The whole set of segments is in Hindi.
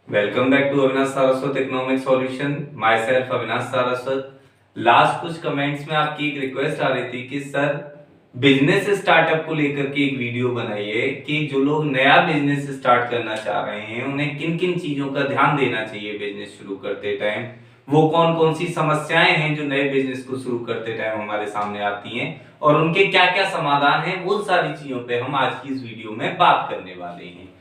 Welcome back to Avinash Saraswat economic solution. Myself Avinash Saraswat. Last कुछ कमेंट्स में आपकी एक रिक्वेस्ट आ रही थी कि सर बिजनेस स्टार्टअप को लेकर के एक वीडियो बनाइए कि जो लोग नया बिजनेस स्टार्ट करना चाह रहे हैं उन्हें किन किन चीजों का ध्यान देना चाहिए बिजनेस शुरू करते टाइम। वो कौन कौन सी समस्याएं हैं जो नए बिजनेस को शुरू करते टाइम हमारे सामने आती हैं और उनके क्या क्या समाधान हैं, वो सारी चीजों पे हम आज की इस वीडियो में बात करने वाले हैं।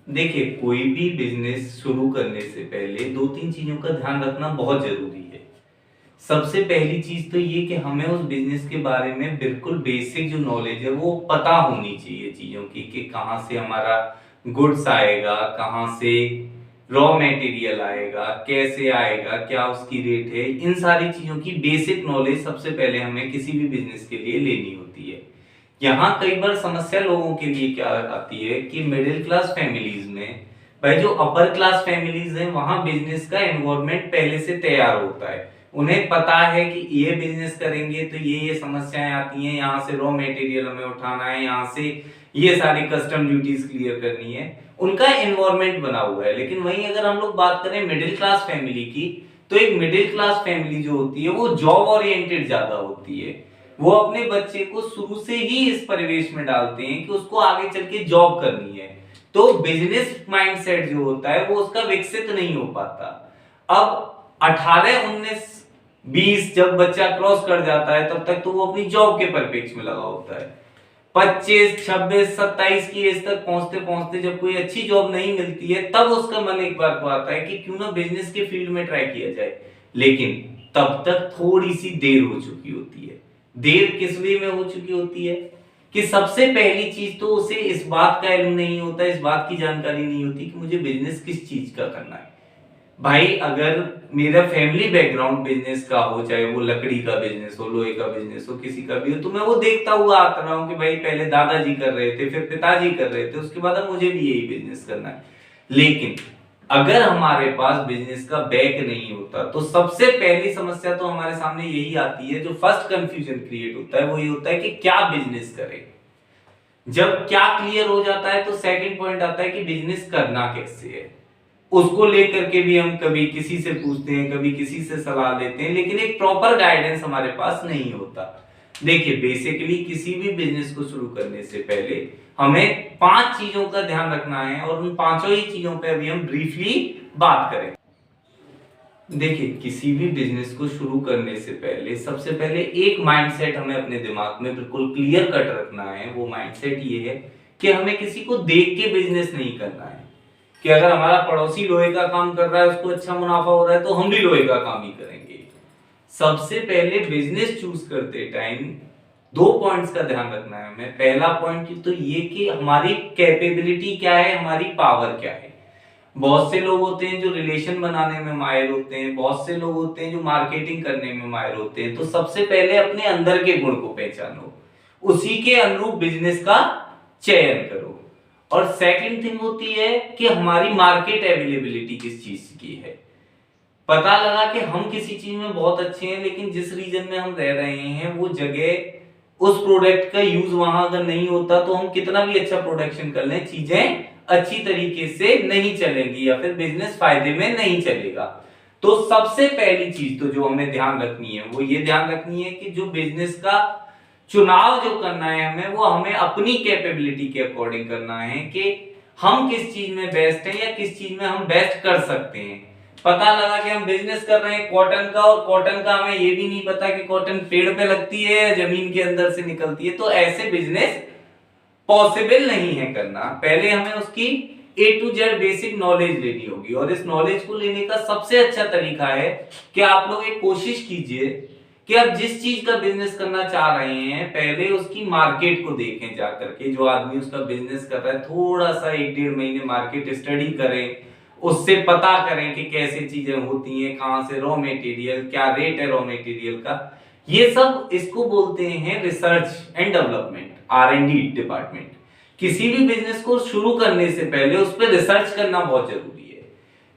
देखिए, कोई भी बिजनेस शुरू करने से पहले दो तीन चीजों का ध्यान रखना बहुत जरूरी है। सबसे पहली चीज तो ये कि हमें उस बिजनेस के बारे में बिल्कुल बेसिक जो नॉलेज है वो पता होनी चाहिए चीजों की, कि कहाँ से हमारा गुड्स आएगा, कहाँ से रॉ मटेरियल आएगा, कैसे आएगा, क्या उसकी रेट है। इन सारी चीजों की बेसिक नॉलेज सबसे पहले हमें किसी भी बिजनेस के लिए लेनी होती है। यहाँ कई बार समस्या लोगों के लिए क्या आती है कि मिडिल क्लास फैमिलीज में, भाई जो अपर क्लास फैमिलीज हैं वहां बिजनेस का एनवायरनमेंट पहले से तैयार होता है। उन्हें पता है कि ये बिजनेस करेंगे तो ये समस्याएं आती हैं, यहाँ से रॉ मटेरियल हमें उठाना है, यहाँ से ये सारी कस्टम ड्यूटीज क्लियर करनी है। उनका एनवायरनमेंट बना हुआ है। लेकिन वहीं अगर हम लोग बात करें मिडिल क्लास फैमिली की, तो एक मिडिल क्लास फैमिली जो होती है वो जॉब ओरिएंटेड ज्यादा होती है। वो अपने बच्चे को शुरू से ही इस परिवेश में डालते हैं कि उसको आगे चल के जॉब करनी है। तो बिजनेस माइंडसेट जो होता है वो उसका विकसित नहीं हो पाता। अब 18, 19, 20 जब बच्चा क्रॉस कर जाता है तब तक तो वो अपनी जॉब के परिप्रेक्ष्य में लगा होता है। 25, 26, 27 की एज तक पहुंचते पहुंचते जब कोई अच्छी जॉब नहीं मिलती है तब उसका मन एक बार को आता है कि क्यों ना बिजनेस के फील्ड में ट्राई किया जाए। लेकिन तब तक थोड़ी सी देर हो चुकी होती है। देर किस वे में हो चुकी होती है कि सबसे पहली चीज तो उसे इस बात का इल्म नहीं होता, इस बात की जानकारी नहीं होती कि मुझे बिजनेस किस चीज का करना है। भाई अगर मेरा फैमिली बैकग्राउंड बिजनेस का हो, चाहे वो लकड़ी का बिजनेस हो, लोहे का बिजनेस हो, किसी का भी हो, तो मैं वो देखता हुआ आता रहा हूं कि भाई पहले दादाजी कर रहे थे, फिर पिताजी कर रहे थे, उसके बाद अब मुझे भी यही बिजनेस करना है। लेकिन अगर हमारे पास बिजनेस का बैक नहीं होता तो सबसे पहली समस्या तो हमारे सामने यही आती है, जो फर्स्ट कंफ्यूजन क्रिएट होता है वो ये होता है कि क्या बिजनेस करें। जब क्या क्लियर हो जाता है तो सेकंड पॉइंट आता है कि बिजनेस करना कैसे है। उसको लेकर के भी हम कभी किसी से पूछते हैं, कभी किसी से सलाह लेते हैं, लेकिन एक प्रॉपर गाइडेंस हमारे पास नहीं होता। देखिए, बेसिकली किसी भी बिजनेस को शुरू करने से पहले हमें 5 चीजों का ध्यान रखना है और उन पांचों ही चीजों पे अभी हम ब्रीफली बात करें। देखिए, किसी भी बिजनेस को शुरू करने से पहले सबसे पहले एक माइंडसेट हमें अपने दिमाग में बिल्कुल क्लियर कट रखना है। वो माइंडसेट ये है कि हमें किसी को देख के बिजनेस नहीं करना है कि अगर हमारा पड़ोसी लोहे का काम कर रहा है, उसको अच्छा मुनाफा हो रहा है, तो हम भी लोहे का काम ही करेंगे। सबसे पहले बिजनेस चूज करते टाइम 2 पॉइंट्स का ध्यान रखना है हमें। पहला पॉइंट तो ये कि हमारी कैपेबिलिटी क्या है, हमारी पावर क्या है। बहुत से लोग होते हैं जो रिलेशन बनाने में माहिर होते हैं, बहुत से लोग होते हैं जो मार्केटिंग करने में माहिर होते हैं। तो सबसे पहले अपने अंदर के गुण को पहचानो, उसी के अनुरूप बिजनेस का चयन करो। और सेकंड थिंग होती है कि हमारी मार्केट अवेलेबिलिटी किस चीज की है। पता लगा कि हम किसी चीज में बहुत अच्छे हैं, लेकिन जिस रीजन में हम रह रहे हैं वो जगह, उस प्रोडक्ट का यूज वहां अगर नहीं होता तो हम कितना भी अच्छा प्रोडक्शन कर लें, चीजें अच्छी तरीके से नहीं चलेंगी या फिर बिजनेस फायदे में नहीं चलेगा। तो सबसे पहली चीज तो जो हमें ध्यान रखनी है वो ये ध्यान रखनी है कि जो बिजनेस का चुनाव जो करना है हमें, वो हमें अपनी कैपेबिलिटी के अकॉर्डिंग करना है कि हम किस चीज में बेस्ट हैं या किस चीज में हम बेस्ट कर सकते हैं। पता लगा कि हम बिजनेस कर रहे हैं कॉटन का, और कॉटन का हमें ये भी नहीं पता कि कॉटन पेड़ पे लगती है या जमीन के अंदर से निकलती है, तो ऐसे बिजनेस पॉसिबल नहीं है करना। पहले हमें उसकी A to Z basic knowledge लेनी होगी, और इस नॉलेज को लेने का सबसे अच्छा तरीका है कि आप लोग एक कोशिश कीजिए कि आप जिस चीज का बिजनेस करना चाह रहे हैं पहले उसकी मार्केट को देखें जाकर के। जो आदमी उसका बिजनेस कर रहा है थोड़ा सा 1-1.5 महीने मार्केट स्टडी करें, उससे पता करें कि कैसे चीजें होती हैं, कहां से रॉ मटेरियल, क्या रेट है रॉ मटेरियल का। ये सब इसको बोलते हैं research and development, R&D department. किसी भी बिजनेस को शुरू करने से पहले उस पर रिसर्च करना बहुत जरूरी है।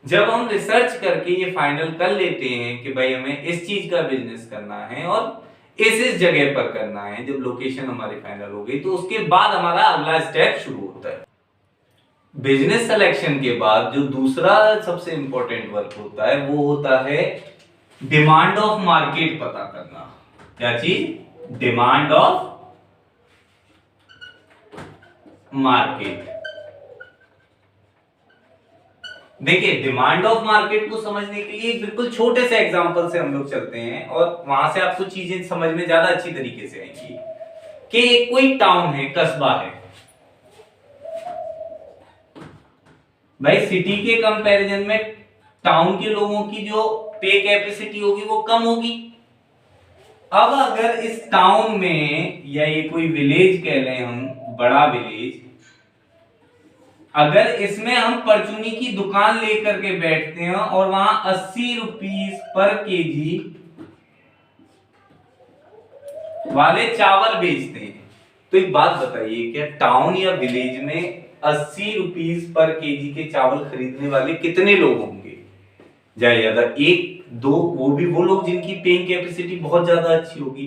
जब हम रिसर्च करके ये फाइनल कर लेते हैं कि भाई हमें इस चीज का बिजनेस करना है और इस जगह पर करना है, जब लोकेशन हमारी फाइनल हो गई तो उसके बाद हमारा अगला स्टेप शुरू होता है। बिजनेस सिलेक्शन के बाद जो दूसरा सबसे इंपॉर्टेंट वर्क होता है वो होता है डिमांड ऑफ मार्केट पता करना। क्या चीज? Demand of market. देखिए, डिमांड ऑफ मार्केट को समझने के लिए बिल्कुल छोटे से एग्जांपल से हम लोग चलते हैं और वहां से आपको चीजें समझ में ज्यादा अच्छी तरीके से आएंगी। कि कोई टाउन है, कस्बा है, भाई सिटी के कंपैरिजन में टाउन के लोगों की जो पे कैपेसिटी होगी वो कम होगी। अब अगर इस टाउन में, या ये कोई विलेज कह लें हम, बड़ा विलेज, अगर इसमें हम परचूनी की दुकान लेकर के बैठते हैं और वहां 80 रुपीस पर केजी वाले चावल बेचते हैं, तो एक बात बताइए, क्या टाउन या विलेज में 80 रुपीस पर केजी के चावल खरीदने वाले कितने लोग होंगे? ज्यादा ज्यादा एक दो, वो भी वो लोग जिनकी पेइंग कैपेसिटी बहुत ज्यादा अच्छी होगी।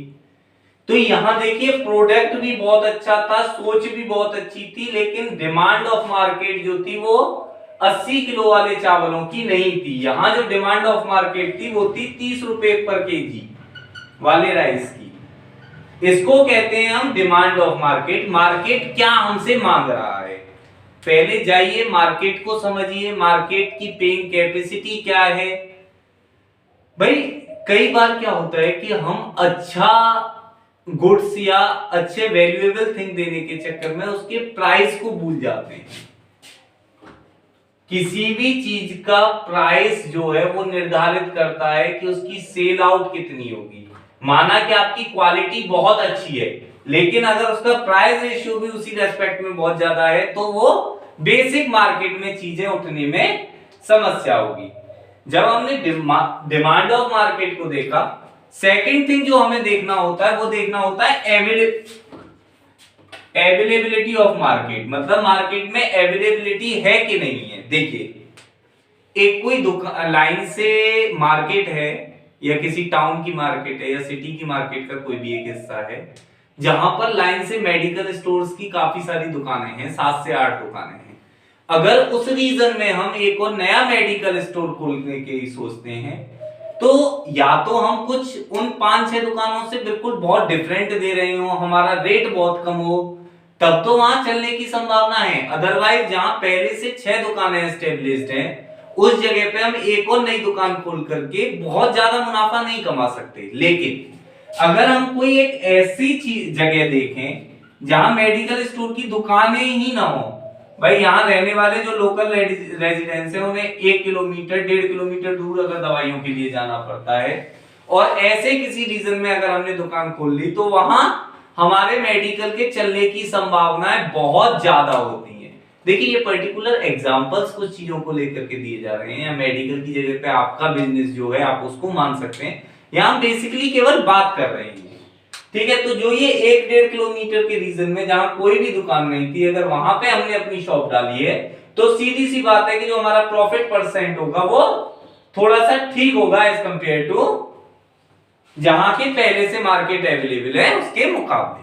तो यहां देखिए, प्रोडक्ट भी बहुत अच्छा था, सोच भी बहुत अच्छी थी, लेकिन डिमांड ऑफ मार्केट जो थी वो 80 किलो वाले चावलों की नहीं थी। यहां जो डिमांड ऑफ मार्केट थी वो थी 30 रुपए पर केजी वाले राइस की। इसको कहते हैं हम डिमांड ऑफ मार्केट। मार्केट क्या हमसे मांग रहा है, पहले जाइए मार्केट को समझिए, मार्केट की पेइंग कैपेसिटी क्या है। भाई कई बार क्या होता है कि हम अच्छा गुड्स या अच्छे वैल्यूएबल थिंग देने के चक्कर में उसके प्राइस को भूल जाते हैं। किसी भी चीज का प्राइस जो है वो निर्धारित करता है कि उसकी सेल आउट कितनी होगी। माना कि आपकी क्वालिटी बहुत अच्छी है, लेकिन अगर उसका प्राइस रेशियो भी उसी रेस्पेक्ट में बहुत ज्यादा है तो वो बेसिक मार्केट में चीजें उठने में समस्या होगी। जब हमने डिमांड ऑफ मार्केट को देखा, सेकंड थिंग जो हमें देखना होता है वो देखना होता है अवेलेबिलिटी ऑफ मार्केट। मतलब मार्केट में अवेलेबिलिटी है कि नहीं है। देखिए, एक कोई दुकान लाइन से मार्केट है, या किसी टाउन की मार्केट है, या सिटी की मार्केट का कोई भी एक हिस्सा है जहां पर लाइन से मेडिकल स्टोर्स की काफी सारी दुकानें हैं, 7 से 8 दुकानें हैं। अगर उस रीजन में हम एक और नया मेडिकल स्टोर खोलने के सोचते हैं, तो या तो हम कुछ उन 5-6 दुकानों से बिल्कुल बहुत डिफरेंट दे रहे हो, हमारा रेट बहुत कम हो, तब तो वहां चलने की संभावना है। अदरवाइज जहां पहले से 6 दुकानें एस्टेब्लिश्ड हैं, उस जगह पे हम एक और नई दुकान खोल करके बहुत ज्यादा मुनाफा नहीं कमा सकते। लेकिन अगर हम कोई एक ऐसी जगह देखें जहां मेडिकल स्टोर की दुकानें ही ना हो, भाई यहाँ रहने वाले जो लोकल रेजिडेंट्स हैं उन्हें 1 किलोमीटर 1.5 किलोमीटर दूर अगर दवाइयों के लिए जाना पड़ता है, और ऐसे किसी रीजन में अगर हमने दुकान खोल ली तो वहां हमारे मेडिकल के चलने की संभावनाएं बहुत ज्यादा होती हैं। देखिए, ये पर्टिकुलर एग्जांपल्स कुछ चीजों को लेकर के दिए जा रहे हैं, या मेडिकल की जगह पे आपका बिजनेस जो है आप उसको मान सकते हैं, यहां बेसिकली केवल बात कर रहे हैं। ठीक है, तो जो ये 1-1.5 किलोमीटर के रीजन में जहां कोई भी दुकान नहीं थी, अगर वहां पे हमने अपनी शॉप डाली है, तो सीधी सी बात है कि जो हमारा प्रॉफिट परसेंट होगा वो थोड़ा सा ठीक होगा एज कंपेयर टू जहां के पहले से मार्केट अवेलेबल है उसके मुकाबले।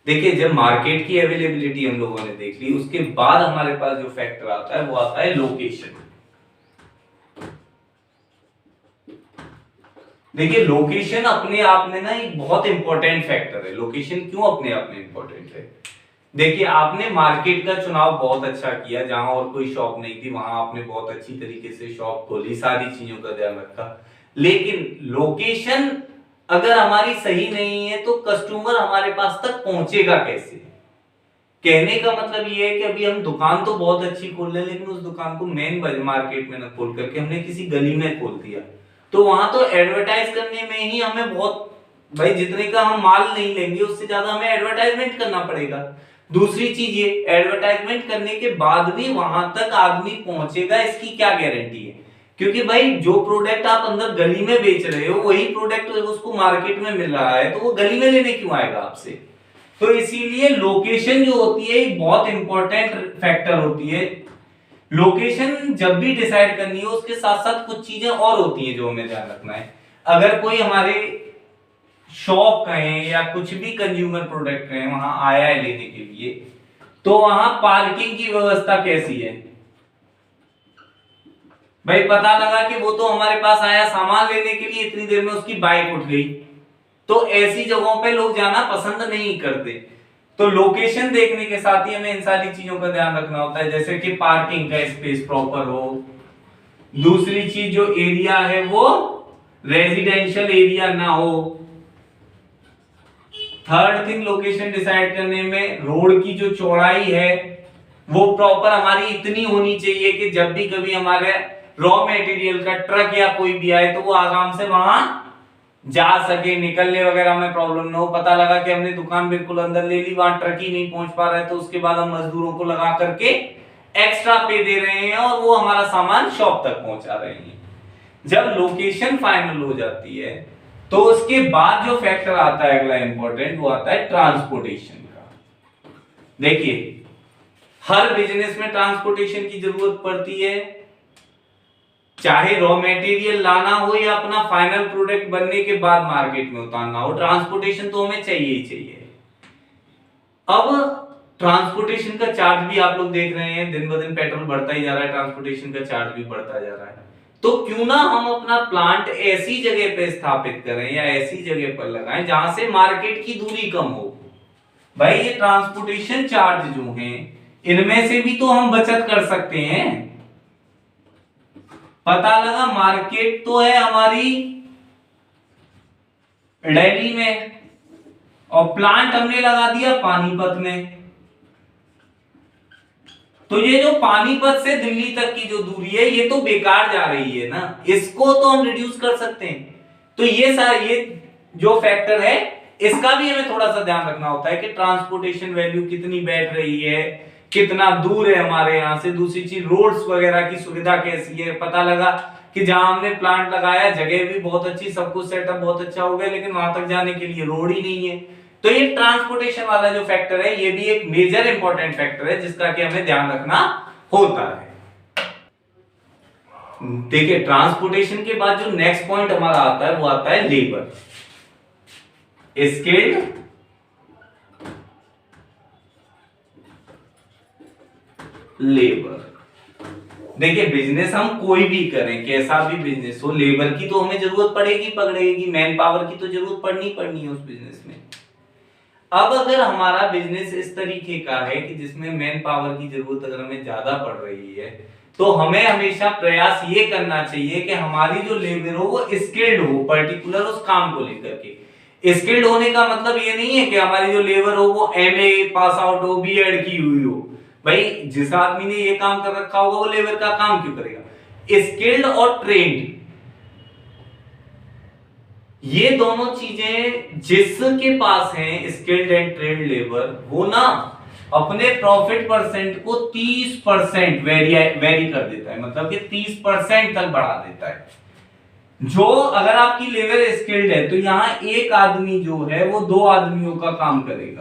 देखिए, जब मार्केट की अवेलेबिलिटी हम लोगों ने देख ली, उसके बाद हमारे पास जो फैक्टर आता है वो आता है लोकेशन। देखिए, लोकेशन अपने आप में ना एक बहुत इंपॉर्टेंट फैक्टर है। लोकेशन क्यों अपने आप में इंपॉर्टेंट है? देखिए, आपने मार्केट का चुनाव बहुत अच्छा किया, जहां और कोई शॉप नहीं थी वहां आपने बहुत अच्छी तरीके से शॉप खोली, सारी चीजों का ध्यान रखा। लेकिन लोकेशन अगर हमारी सही नहीं है तो कस्टमर हमारे पास तक पहुंचेगा कैसे? कहने का मतलब ये है कि अभी हम दुकान तो बहुत अच्छी खोल रहे हैं, लेकिन उस दुकान को मेन मार्केट में न खोल करके हमने किसी गली में खोल दिया, तो वहां तो एडवर्टाइज करने में ही हमें बहुत, भाई जितने का हम माल नहीं लेंगे उससे ज्यादा हमें एडवर्टाइजमेंट करना पड़ेगा। दूसरी चीज, ये एडवर्टाइजमेंट करने के बाद भी वहां तक आदमी पहुंचेगा, इसकी क्या गारंटी है? क्योंकि भाई जो प्रोडक्ट आप अंदर गली में बेच रहे हो वही प्रोडक्ट उसको मार्केट में मिल रहा है, तो वो गली में लेने क्यों आएगा आपसे? तो इसीलिए लोकेशन जो होती है एक बहुत इंपॉर्टेंट फैक्टर होती है। लोकेशन जब भी डिसाइड करनी हो उसके साथ साथ कुछ चीजें और होती हैं जो हमें ध्यान रखना है। अगर कोई हमारे शॉप कहें या कुछ भी कंज्यूमर प्रोडक्ट कहें वहां आया है लेने के लिए, तो वहां पार्किंग की व्यवस्था कैसी है भाई? पता लगा कि वो तो हमारे पास आया सामान लेने के लिए, इतनी देर में उसकी बाइक उठ गई। तो ऐसी जगहों पे लोग जाना पसंद नहीं करते। तो लोकेशन देखने के साथ ही हमें इन सारी चीजों का ध्यान रखना होता है, जैसे कि पार्किंग का स्पेस प्रॉपर हो, दूसरी चीज जो एरिया है वो रेजिडेंशियल एरिया ना हो, थर्ड थिंग लोकेशन डिसाइड करने में रोड की जो चौड़ाई है वो प्रॉपर हमारी इतनी होनी चाहिए कि जब भी कभी हमारे रॉ मटेरियल का ट्रक या कोई भी आए तो वो आराम से वहां जा सके, निकलने वगैरह में प्रॉब्लम ना हो। पता लगा कि हमने दुकान बिल्कुल अंदर ले ली, वहां ट्रक ही नहीं पहुंच पा रहा है, तो उसके बाद हम मजदूरों को लगा करके एक्स्ट्रा पे दे रहे हैं और वो हमारा सामान शॉप तक पहुंचा रहे हैं। जब लोकेशन फाइनल हो जाती है तो उसके बाद जो फैक्टर आता है अगला इंपॉर्टेंट, वो आता है ट्रांसपोर्टेशन का। देखिए हर बिजनेस में ट्रांसपोर्टेशन की जरूरत पड़ती है, चाहे रॉ मटेरियल लाना हो या अपना फाइनल प्रोडक्ट बनने के बाद मार्केट में उतारना हो, ट्रांसपोर्टेशन तो हमें चाहिए ही चाहिए। अब ट्रांसपोर्टेशन का चार्ज भी आप लोग देख रहे हैं, दिन ब दिन पेट्रोल बढ़ता ही जा रहा है, ट्रांसपोर्टेशन का चार्ज भी बढ़ता जा रहा है। तो क्यों ना हम अपना प्लांट ऐसी जगह पे स्थापित करें या ऐसी जगह पर लगाएं जहां से मार्केट की दूरी कम हो। भाई ये ट्रांसपोर्टेशन चार्ज जो हैं इनमें से भी तो हम बचत कर सकते हैं। पता लगा मार्केट तो है हमारी दिल्ली में और प्लांट हमने लगा दिया पानीपत में, तो ये जो पानीपत से दिल्ली तक की जो दूरी है ये तो बेकार जा रही है ना, इसको तो हम रिड्यूस कर सकते हैं। तो ये जो फैक्टर है इसका भी हमें थोड़ा सा ध्यान रखना होता है कि ट्रांसपोर्टेशन वैल्यू कितनी बैठ रही है, कितना दूर है हमारे यहां से। दूसरी चीज रोड्स वगैरह की सुविधा कैसी है। पता लगा कि जहां हमने प्लांट लगाया जगह भी बहुत अच्छी, सब कुछ सेटअप बहुत अच्छा हो गया, लेकिन वहां तक जाने के लिए रोड ही नहीं है। तो ये ट्रांसपोर्टेशन वाला जो फैक्टर है ये भी एक मेजर इंपॉर्टेंट फैक्टर है जिसका कि हमें ध्यान रखना होता है। देखिए ट्रांसपोर्टेशन के बाद जो नेक्स्ट पॉइंट हमारा आता है वो आता है लेबर, स्किल्ड लेबर। देखिए बिजनेस हम कोई भी करें, कैसा भी बिजनेस हो, लेबर की तो हमें जरूरत पड़ेगी, मैन पावर की तो जरूरत पड़नी है उस बिजनेस में। अब अगर हमारा बिजनेस इस तरीके का है कि जिसमें मैन पावर की जरूरत अगर हमें ज्यादा पड़ रही है तो हमें हमेशा प्रयास ये करना चाहिए कि हमारी जो लेबर हो वो स्किल्ड हो, पर्टिकुलर उस काम को लेकर के। स्किल्ड होने का मतलब ये नहीं है कि हमारी जो लेबर हो वो एमए पास आउट हो, बीएड की हुई हो। भाई जिस आदमी ने ये काम कर रखा होगा वो लेबर का काम क्यों करेगा। स्किल्ड और ट्रेंड ये दोनों चीजें जिसके पास हैं, स्किल्ड एंड ट्रेंड लेबर, वो ना अपने प्रॉफिट परसेंट को 30% वेरी कर देता है, मतलब कि 30% तक बढ़ा देता है। जो अगर आपकी लेबर स्किल्ड है तो यहां एक आदमी जो है वो 2 आदमियों का काम करेगा।